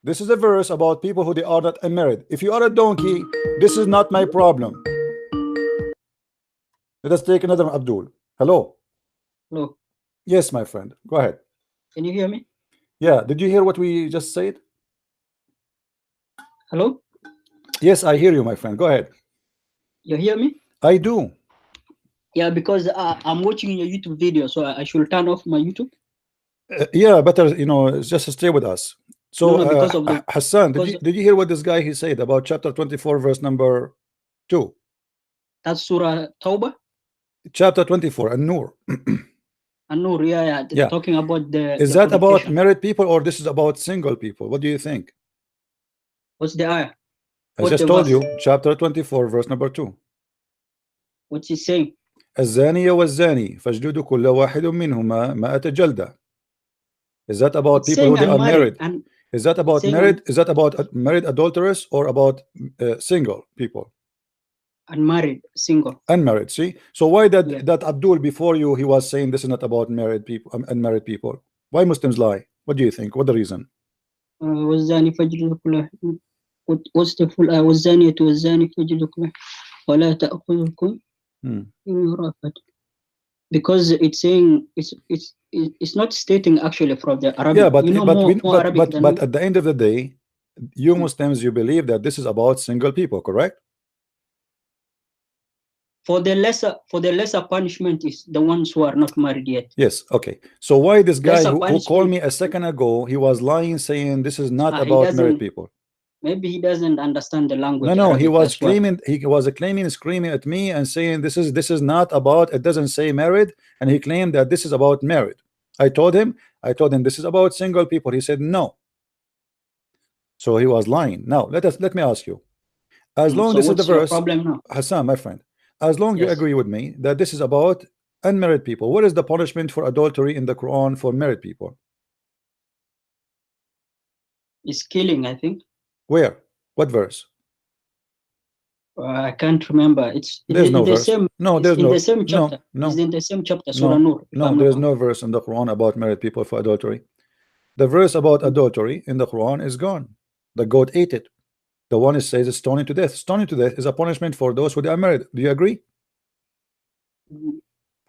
This is a verse about people who they are not unmarried. If you are a donkey, this is not my problem. Let us take another one, Abdul. Hello. Hello. Yes, my friend. Go ahead. Can you hear me? Yeah. Did you hear what we just said? Hello. Yes, I hear you, my friend. Go ahead. You hear me? I do. Yeah, because I'm watching your YouTube video, so I should turn off my YouTube. Yeah, better, you know, just stay with us. So, No, because of the Hassan, did you hear what this guy he said about chapter 24, verse number 2? That's Surah Tawbah. Chapter 24, An-Nur. An-Nur, Yeah. talking about the. Is the that about fornication. married people or this is about single people? What do you think? What's the ayah? I What's just the told verse? you, chapter 24, verse number 2. What's he saying? الزانية والزاني فاجلدوا كل واحد منهما 100 جلدة. Is that about It's people who saying they are unmarried, married? and Is that about saying married? Is that about married adulterers or about single people? unmarried, single. Unmarried. See, so why that Yeah. that Abdul before you he was saying this is not about married people, unmarried people? Why Muslims lie? What do you think? What the reason? والزاني فاجلدوا كل واحد. What's the full ayah? والزانية والزاني فاجلدوا كل واحد ولا تأخذكم رأفة. Because it's saying it's not stating actually from the Arabic. Yeah, but you know more Arabic than but at the end of the day, you Muslims you believe that this is about single people, correct? For the lesser punishment is the ones who are not married yet. Yes. Okay. So why this guy Lesser who called punishment. me a second ago, he was lying, saying this is not He about married doesn't. people? Maybe he doesn't understand the language. No, Arabic, he was that's why. claiming, screaming at me and saying this is not about. It doesn't say married, and he claimed that this is about married. I told him this is about single people. He said no. So he was lying. Now let me ask you. As long So this is the what's your verse, problem now? Hassan, my friend. As long you Yes. agree with me that this is about unmarried people, what is the punishment for adultery in the Quran for married people? It's killing, I think. Where? What verse? I can't remember. There's no in the verse. same. No, It's there's in no. the same chapter. No. It's in the same chapter. Surah Nur. No, there's no verse in the Quran about married people for adultery. The verse about adultery in the Quran is gone. The goat ate it. The one it says is stoning to death. Stoning to death is a punishment for those who are married. Do you agree?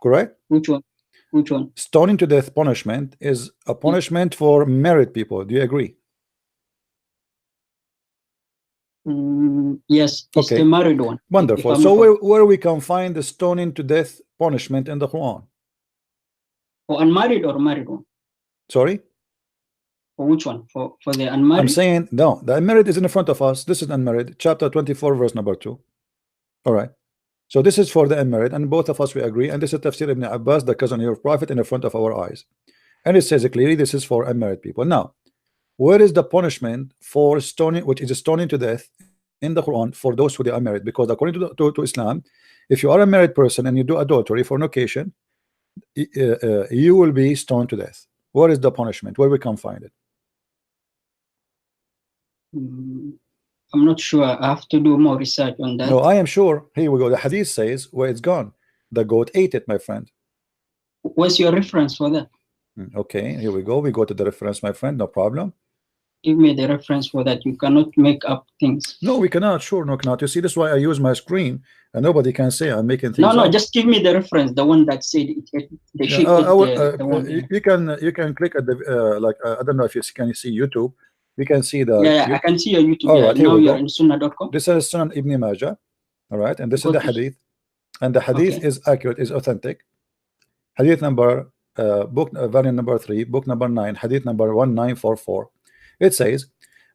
Correct? Which one? Which one? Stoning to death punishment is a punishment for married people. Do you agree? Yes, it's Okay. the married one. Wonderful. So where we can find the stoning to death punishment in the Quran? For unmarried or married one? Sorry? For which one? For the unmarried? I'm saying no, the unmarried is in front of us. This is unmarried, chapter 24, verse number 2. All right. So this is for the unmarried, and both of us we agree. And this is Tafsir Ibn Abbas, the cousin of Prophet, in the front of our eyes. And it says clearly this is for unmarried people. Now, where is the punishment for stoning, which is stoning to death in the Quran for those who are unmarried? Because according to Islam, if you are a married person and you do adultery for an occasion, you will be stoned to death. What is the punishment? Where we can find it? I'm not sure. I have to do more research on that. No, I am sure. Here we go. The hadith says where it's gone. The goat ate it, my friend. What's your reference for that? Okay, here we go. We go to the reference, my friend. No problem. Give me the reference for that. You cannot make up things. No, we cannot. Sure, no, cannot. You see, this is why I use my screen, and nobody can say I'm making things No, up. Just give me the reference. The one that said the sheep. You can click at the like I don't know if you can see YouTube. You can see the. Yeah, I can see your YouTube. All right, here now we you're go. in Sunnah.com. This is Sunan Ibn Majah. All right, and this is the hadith, and the hadith is accurate, is authentic. Hadith number book variant number 3, book number 9, hadith number 1944. It says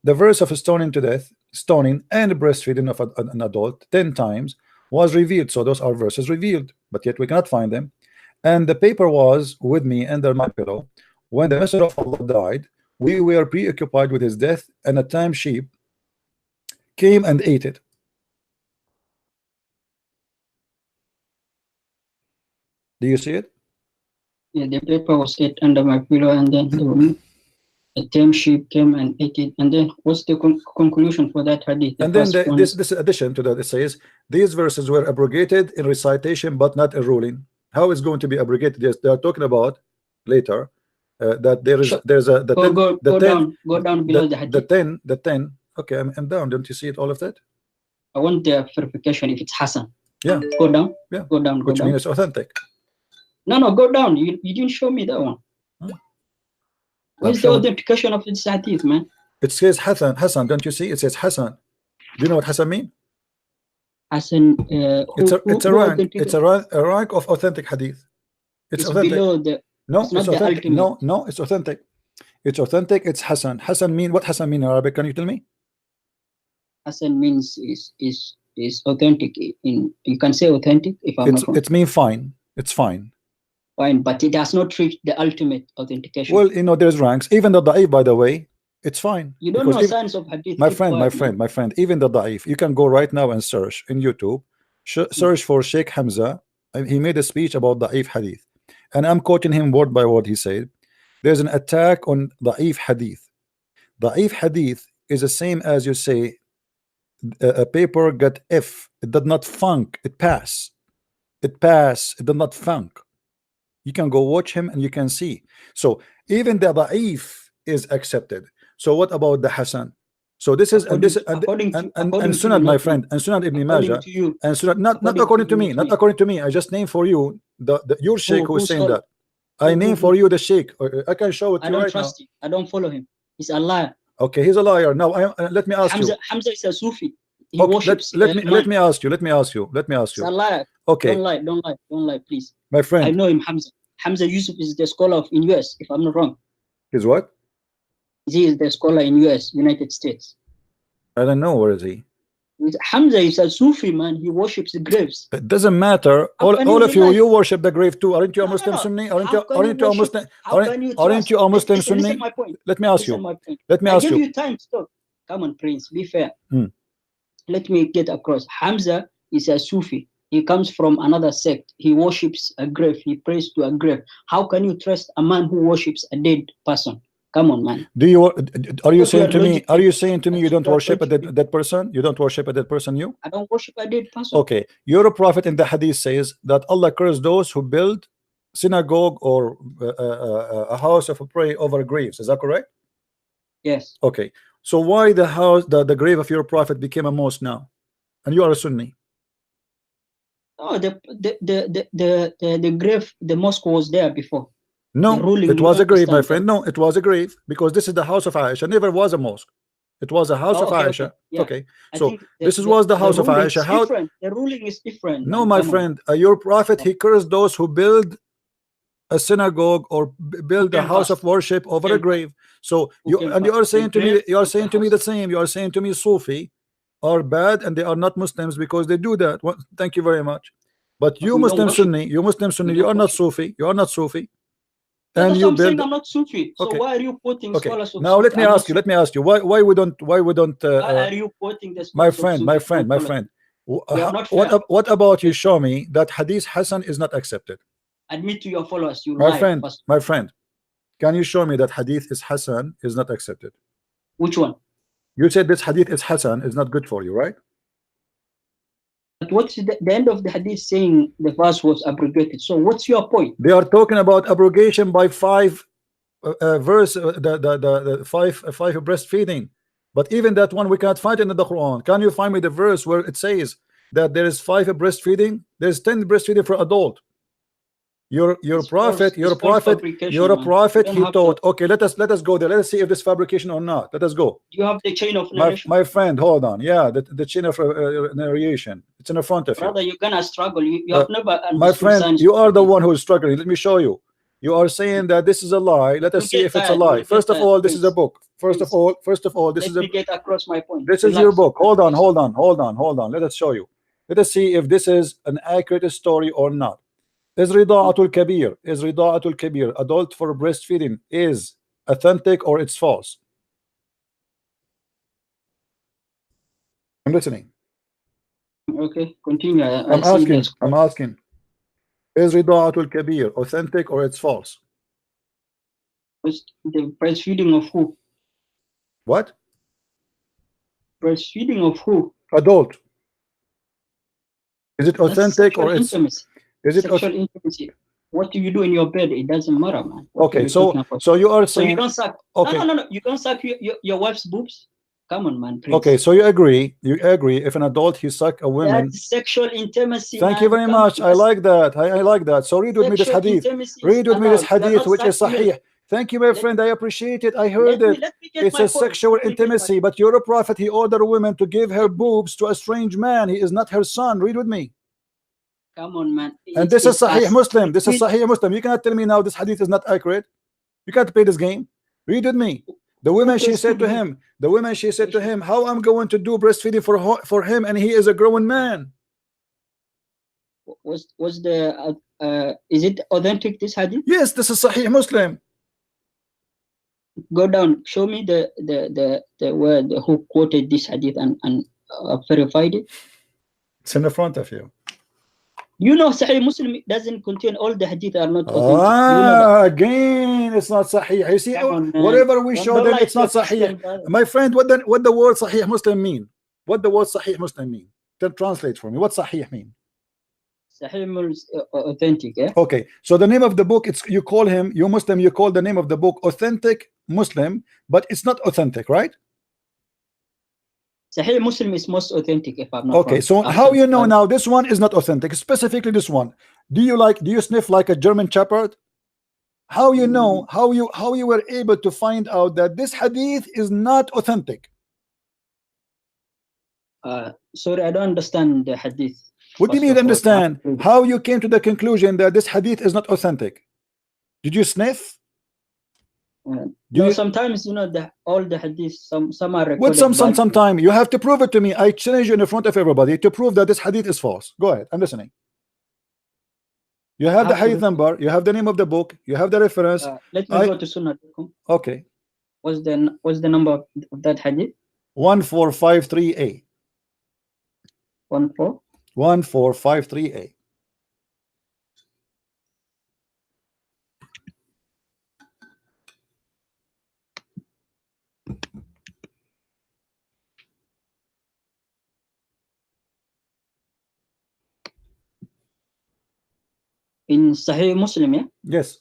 the verse of stoning to death, stoning and breastfeeding of an adult 10 times was revealed. So those are verses revealed, but yet we cannot find them. And the paper was with me under my pillow. When the Messenger of Allah died, we were preoccupied with his death, and a tame sheep came and ate it. Do you see it? Yeah, the paper was ate under my pillow, and then a tame sheep came and ate it. And then what's the conclusion for that hadith? And then this addition to that, it says these verses were abrogated in recitation but not in ruling. How is going to be abrogated? Yes, they are talking about later that there is Sure. there's a the Go 10 go down below the hadith. the 10. Okay, I'm down. Don't you see it, all of that? I want the verification if it's Hassan. Yeah. Go down. Yeah. Go down. Which go down. means it's authentic. No, go down. You didn't show me that one. Where's the authentication of this hadith, man? It says Hassan. Hassan, don't you see? It says Hassan. Do you know what Hassan mean? Hassan. It's a rank. It's a rank of authentic hadith. It's authentic. Below the. No, it's not authentic. The ultimate. No, it's authentic. It's authentic. It's Hassan. Hassan mean what? Hassan mean in Arabic? Can you tell me? Hassan means is authentic. In you can say authentic if I'm not wrong. It means fine. It's fine. Fine, but it does not reach the ultimate authentication. Well, you know, there's ranks. Even the da'if, by the way, it's fine. You don't know science of hadith. My friend, even the da'if, you can go right now and search in YouTube, search for Sheikh Hamza. He made a speech about da'if hadith, and I'm quoting him word by word. He said, there's an attack on da'if hadith. Da'if hadith is the same as you say a paper got F. It did not funk. It pass. It did not funk. You can go watch him and you can see. So even the da'if is accepted. So what about the Hassan? So this is and Sunan, my friend, and Sunan Ibn Majah, and Sunan, not according to me, not according to me. I just name for you your sheikh who's saying that. I name for you the sheikh. I can show it to you right now. I don't trust him. I don't follow him. He's a liar. Okay, he's a liar. Now let me ask you. Hamza is a Sufi. He worships. Let me ask you. Let me ask you. He's a liar. Okay. Don't lie, please. My friend. I know him, Hamza. Hamza Yusuf is the scholar in US, if I'm not wrong. He's what? He is the scholar in US, United States. I don't know. Where is he? Hamza is a Sufi, man. He worships the graves. It doesn't matter. All of you worship the grave too. Aren't you a Muslim Sunni? Aren't you a Muslim? Aren't you a Muslim Sunni? Let me ask you. Let me ask you. I give you time. Stop. Come on, Prince. Be fair. Let me get across. Hamza is a Sufi. He comes from another sect. He worships a grave. He prays to a grave. How can you trust a man who worships a dead person? Come on, man. Are you saying to me? Are you saying to me you don't worship a dead person? You don't worship a dead person? I don't worship a dead person. Okay, your prophet in the hadith says that Allah cursed those who build synagogue or a house of prayer over graves. Is that correct? Yes. Okay. So why the grave of your prophet became a mosque now, and you are a Sunni? Oh, the grave, the mosque was there before. No, it was a grave, my friend. No, it was a grave because this is the house of Aisha. Never was a mosque. It was a house of Aisha. Okay, yeah. Okay. So this was the house of Aisha. How the ruling is different. No, my friend, your prophet, he cursed those who build a synagogue or build a house of worship over a grave. So you are saying to me, the same. You are saying to me Sufi are bad and they are not Muslims because they do that. Well, thank you very much. But you Muslim Sunni, you are not Sufi. You are not Sufi. And you build. I'm not Sufi. So why are you quoting scholars of now Sufi? Let me ask you why we don't why are you quoting this? My friend, what about you show me that hadith Hassan is not accepted? Admit to your followers you my friend, can you show me that hadith is Hassan is not accepted? Which one? You said this hadith is Hassan is not good for you, right? But what's the end of the hadith saying the verse was abrogated? So what's your point? They are talking about abrogation by 5 verse, the five breastfeeding. But even that one we cannot find in the Quran. Can you find me the verse where it says that there is 5 breastfeeding? There's 10 breastfeeding for adult. Your prophet, he taught. Okay, let us go there. Let us see if this fabrication or not. Let us go. You have the chain of narration. My friend, hold on. Yeah, the chain of narration. It's in the front of you. Brother, you're gonna struggle. You have never. My friend, you are the one who is struggling. Let me show you. You are saying that this is a lie. Let us see if it's a lie. First of all, this is a book. First of all, this is a. Let me get across my point. This is your book. Hold on. Let us show you. Let us see if this is an accurate story or not. Is rida'atul kabir, adult for breastfeeding, is authentic or it's false? I'm listening. Okay, continue. I'm asking. Is rida'atul kabir authentic or it's false? The breastfeeding of who? What? Breastfeeding of who? Adult. Is it authentic or it's? Intimacy. Is it sexual intimacy? What do you do in your bed? It doesn't matter, man. Okay, so you are saying, so you don't suck. Okay. No. You don't suck your wife's boobs. Come on, man. Please. Okay, so you agree if an adult he suck a woman. That's sexual intimacy. Thank you very much. I like that. I like that. So read with me this hadith. Read with me this hadith, which is sahih. Thank you, my friend. I appreciate it. I heard it. It's a sexual intimacy, but you're a prophet. He ordered a woman to give her boobs to a strange man. He is not her son. Read with me. Come on, man. And this is Sahih Muslim. This is Sahih Muslim. You cannot tell me now this hadith is not accurate. You can't play this game. Read with me. The woman, she said to him, how I'm going to do breastfeeding for him, and he is a grown man. Was the is it authentic, this hadith? Yes, this is Sahih Muslim. Go down, show me the word who quoted this hadith and verified it. It's in the front of you. You know, Sahih Muslim doesn't contain all the hadith are not authentic. Again, it's not Sahih. You see, whatever we show them, it's not Sahih. My friend, what the word Sahih Muslim mean? What the word Sahih Muslim mean? Then translate for me. What Sahih mean? Sahih is authentic, yeah? Okay, so the name of the book, it's you call him, you Muslim, you call the name of the book Authentic Muslim, but it's not authentic, right? Sahih Muslim is most authentic, if I'm not okay wrong. So how you know now this one is not authentic, specifically this one? Do you sniff like a German Shepherd? How you know, how you were able to find out that this hadith is not authentic? Sorry, I don't understand the hadith. What do you mean understand? How you came to the conclusion that this hadith is not authentic? Did you sniff? Sometimes, you know, all the hadiths, some are recorded. What sometime? You have to prove it to me. I challenge you in front of everybody to prove that this hadith is false. Go ahead, I'm listening. You have the hadith number, you have the name of the book, you have the reference. Let me go to Sunnah. Okay. What's the number of that hadith? 1453A. 1453A. In Sahih Muslim, yeah? Yes.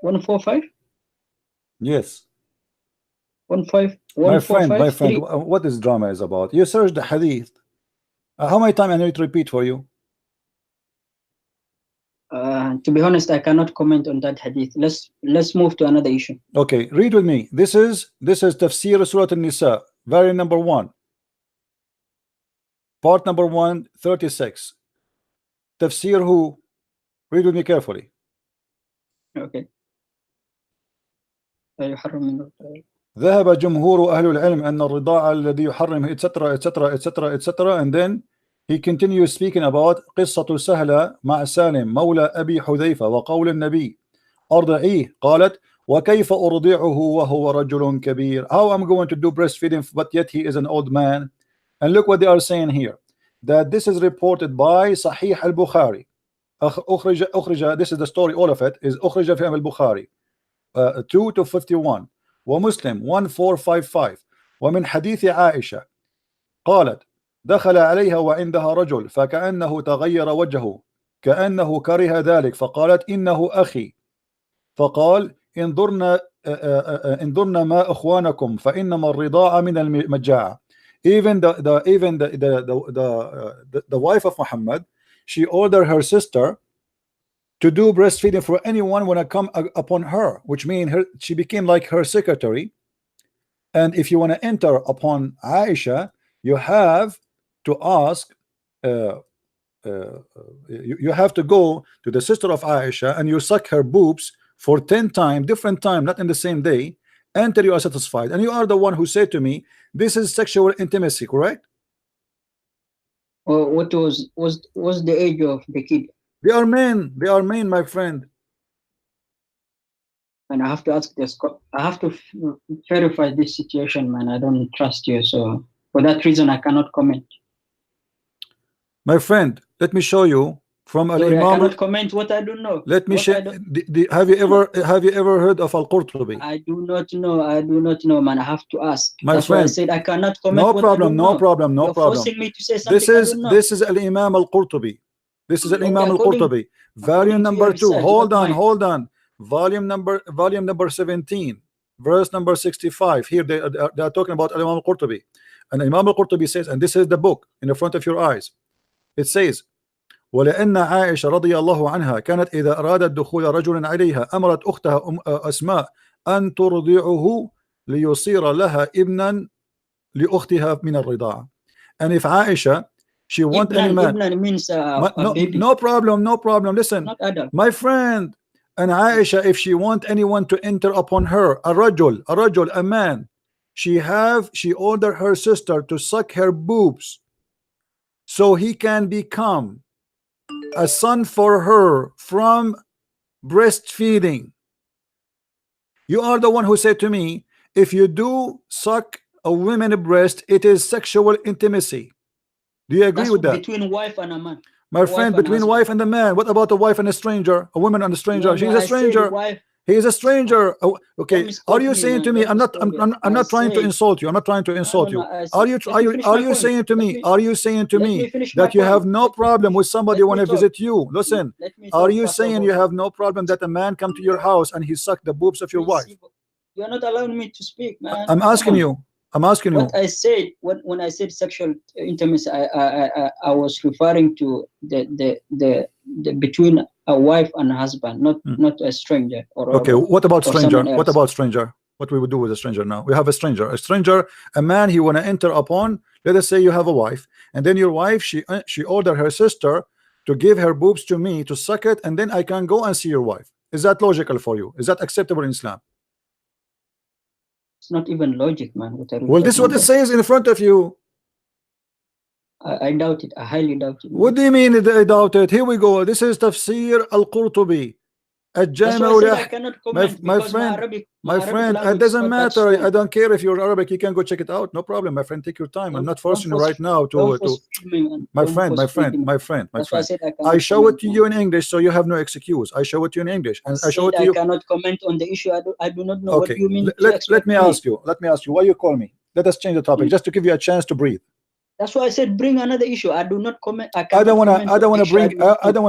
One 4-5? Yes. 1-5. My friend, what this drama is about? You search the hadith. How many times I need to repeat for you? To be honest, I cannot comment on that hadith. Let's move to another issue. Okay, read with me. This is Tafsir Surah An-Nisa, variant number 1, part number 136. Tafsir who? Read with me carefully. Okay. ذهب جمهور أهل العلم أن الرضاعة الذي يحرم etc. and then he continues speaking about قصة سهلة مع سالم مولى أبي حذيفة وقول النبي أرضعيه قالت وكيف أرضعه وهو رجل كبير. How I'm going to do breastfeeding but yet he is an old man? And look what they are saying here, that this is reported by Sahih al-Bukhari. أخرج, this is the story, all of it is أخرج في البخاري 2-51 ومسلم 1455 ومن حديث عائشة قالت دخل عليها وعندها رجل فكأنه تغير وجهه كأنه كره ذلك فقالت إنه أخي فقال انظرنا ما أخوانكم فإنما الرضاعة من المجاعة. Even the wife of Muhammad, she ordered her sister to do breastfeeding for anyone when I come upon her, which means she became like her secretary. And if you want to enter upon Aisha, you have to ask, you have to go to the sister of Aisha and you suck her boobs for 10 times, different time, not in the same day, until you are satisfied. And you are the one who said to me, this is sexual intimacy, correct? What was the age of the kid? They are men. They are men, my friend. And I have to ask this. I have to verify this situation, man. I don't trust you, so for that reason, I cannot comment. My friend, let me show you from Sorry, I Al-Imam. cannot comment what I don't know. Let me share. Have you ever heard of Al-Qurtubi? I do not know. I do not know, man. I have to ask. My That's friend, why I said I cannot comment. No what problem. I don't No know. problem. No You're problem. forcing me to say something. This is Al-Imam Al-Qurtubi. This is Al-Imam Al-Qurtubi. Volume number 2. Hold on. Volume number 17. Verse number 65. Here they are talking about Al-Imam Al-Qurtubi. And Imam Al-Qurtubi says, and this is the book in the front of your eyes. It says, ولأن عائشة رضي الله عنها كانت إذا أرادت دخول رجل عليها أمرت أختها أسماء أن ترضعه ليصير لها ابنا لأختها من الرضاعة. And if Aisha, she want any man, Ibnan means baby. No problem. Listen, not adult. My friend, and Aisha, if she want anyone to enter upon her, a rajul, a man, she ordered her sister to suck her boobs so he can become a son for her from breastfeeding. You are the one who said to me, if you do suck a woman's breast, it is sexual intimacy. Do you agree with that? Between wife and a man. My friend, between wife and a man. What about a wife and a stranger? A woman and a stranger? No, She's a stranger. He is a stranger. Oh, okay. Are you saying to me? I'm not trying to insult you. I'm not trying to insult you. Are you saying to me? Are you saying to me that you have no problem with somebody want to visit you? Listen. Are you saying you have no problem that a man come to your house and he suck the boobs of your wife? You're not allowing me to speak, man. I'm asking you. What I said when I said sexual intimacy, I was referring to the between a wife and a husband, not a stranger. Okay, what about stranger? What about stranger? What we would do with a stranger now? We have a stranger, a man he want to enter upon. Let us say you have a wife, and then your wife she ordered her sister to give her boobs to me to suck it, and then I can go and see your wife. Is that logical for you? Is that acceptable in Islam? It's not even logic, man. Well, this is what it says in front of you. I doubt it. I highly doubt it. What do you mean I doubt it? Here we go. This is Tafsir Al-Qurtubi. My friend, it doesn't matter. I don't care if you're Arabic. You can go check it out. No problem, my friend. Take your time. I'm not forcing you right now to my friend. I show it to you in English, so you have no excuse. I show it to you in English, and I show it to you. I cannot comment on the issue. I do not know what you mean. Let me ask you. Why you call me? Let us change the topic just to give you a chance to breathe. That's why I said bring another issue. I do not comment. I don't want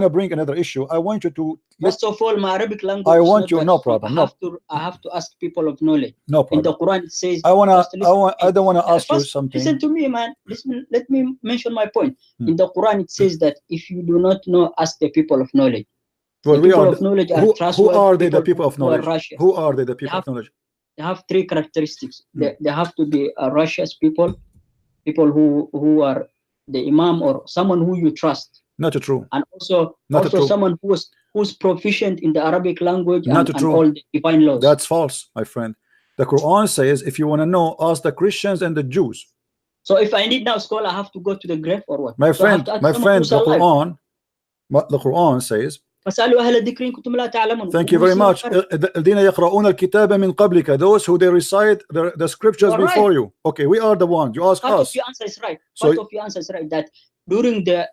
to bring another issue. I want you to. First of all, my Arabic language. I want you. No problem. I have to ask people of knowledge. No problem. In the Quran it says. I don't want to ask you something. Listen to me, man. Listen. Let me mention my point. In the Quran it says that if you do not know, ask the people of knowledge. Well, the people of knowledge are who are they? The people of knowledge. Who are they? The people of knowledge. They have three characteristics. They have to be righteous people who are the imam or someone who you trust. Not true. And also someone who's proficient in the Arabic language and all the divine laws. That's false, my friend. The Quran says if you want to know, ask the Christians and the Jews. So if I need now scholar, I have to go to the grave or what? My friend, the Quran says. Thank you very much. Those who they recite the scriptures before you. Okay, we are the ones. You ask us. Part of your answer is right. Part of your answer is right that during the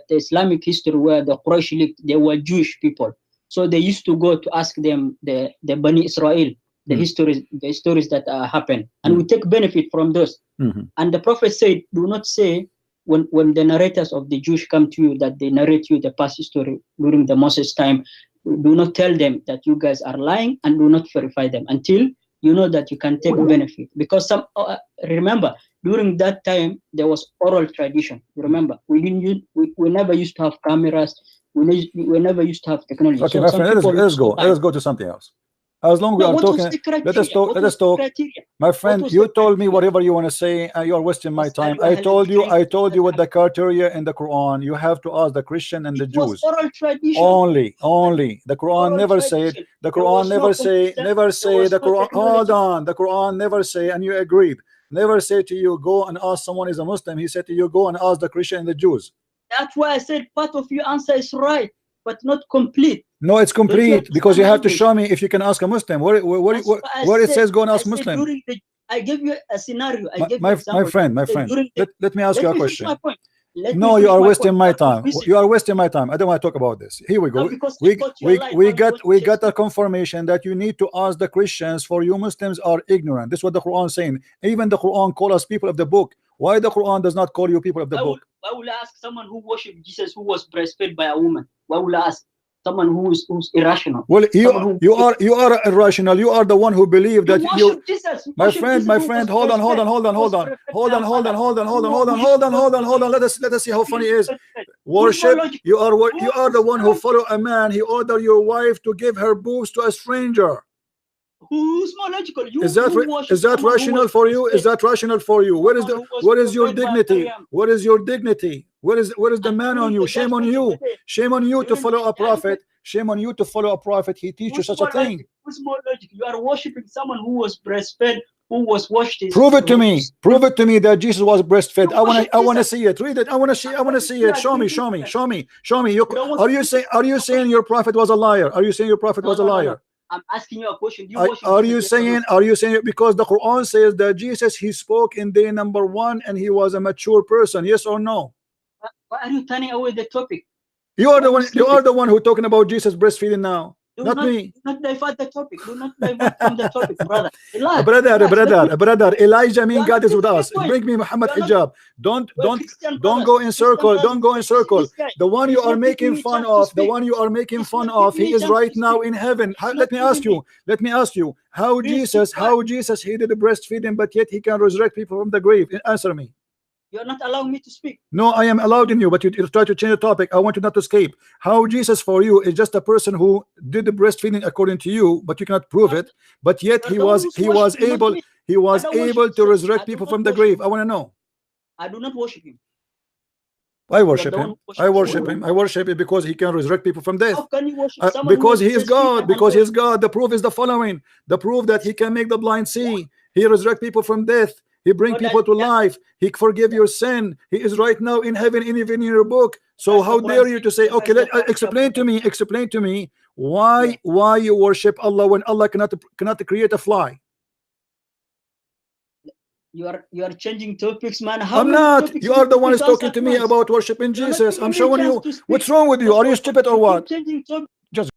Islamic history where the Quraysh lived, they were Jewish people. So they used to go to ask them the Bani Israel, the stories that happen, and we take benefit from those. And the Prophet said, do not say when the narrators of the Jewish come to you that they narrate you the past history during the Moses time, do not tell them that you guys are lying and do not verify them until you know that you can take benefit. Because remember, during that time there was oral tradition. You remember, we never used to have cameras. We never used to have technology. Okay, so my friend, let's go to something else. As long as we are talking, let us talk. My friend, you told me whatever you want to say, and you are wasting my time. I told you what the criteria in the Quran. You have to ask the Christian and the Jews. Only. The Quran never said. The Quran never say. The Quran. Hold on. The Quran never say, and you agreed. Never say to you, go and ask someone is a Muslim. He said to you, go and ask the Christian and the Jews. That's why I said part of your answer is right, but not complete. No, it's complete because you have to show me if you can ask a Muslim. Where it says go and ask Muslim. I give you a scenario. My friend, let me ask you a question. No, you are wasting my time. You are wasting my time. I don't want to talk about this. Here we go. We got a confirmation that you need to ask the Christians, for you Muslims are ignorant. This is what the Quran is saying. Even the Quran call us people of the book. Why the Quran does not call you people of the book? Why will I ask someone who worshipped Jesus who was breastfed by a woman? Why will I ask someone who's irrational? Well, you are irrational. You are the one who believe that you Jesus. My friend, hold on. Let us see how funny it is. Worship. You are the one who follow a man. He ordered your wife to give her boobs to a stranger. Who's more logical? Is that rational for you? Is that rational for you? Where is your dignity? Where is your dignity? Where is the man on you? Shame on you. Shame on you to follow a prophet. Shame on you to follow a prophet. He teaches such a thing. Who's more logical? You are worshiping someone who was breastfed, who was washed. Prove it to me. Prove it to me that Jesus was breastfed. I want to see it. Read it. I want to see it. Show me. Are you saying your prophet was a liar? Are you saying your prophet was a liar? I'm asking you a question. Are you saying because the Quran says that Jesus, he spoke in day number 1 and he was a mature person? Yes or no? Why are you turning away the topic? You are the one who talking about Jesus breastfeeding now. Not me. Do not divert the topic. Do not divert from the topic, brother. Brother, Elijah mean God is with us. Bring me Muhammad hijab. Don't go in circle. Don't go in circle. The one you are making fun of, he is right now in heaven. Let me ask you, how Jesus he did the breastfeeding, but yet he can resurrect people from the grave? Answer me. You're not allowing me to speak. No, I am allowed in you, but you try to change the topic. I want you not to escape. How Jesus for you is just a person who did the breastfeeding according to you, but you cannot prove it. But yet he was able to resurrect people from the grave. I want to know. I do not worship him. I worship him. I worship him because he can resurrect people from death. How can you worship someone because he is God. Because he is God. The proof is the following. The proof that he can make the blind see. He resurrect people from death. He bring people to life. He forgive your sin. He is right now in heaven, even in your book. So how dare you to say, okay, explain to me why you worship Allah when Allah cannot create a fly? You are changing topics, man. I'm not. You are the one who's talking to me about worshiping Jesus. I'm showing you what's wrong with you. Are you stupid or what?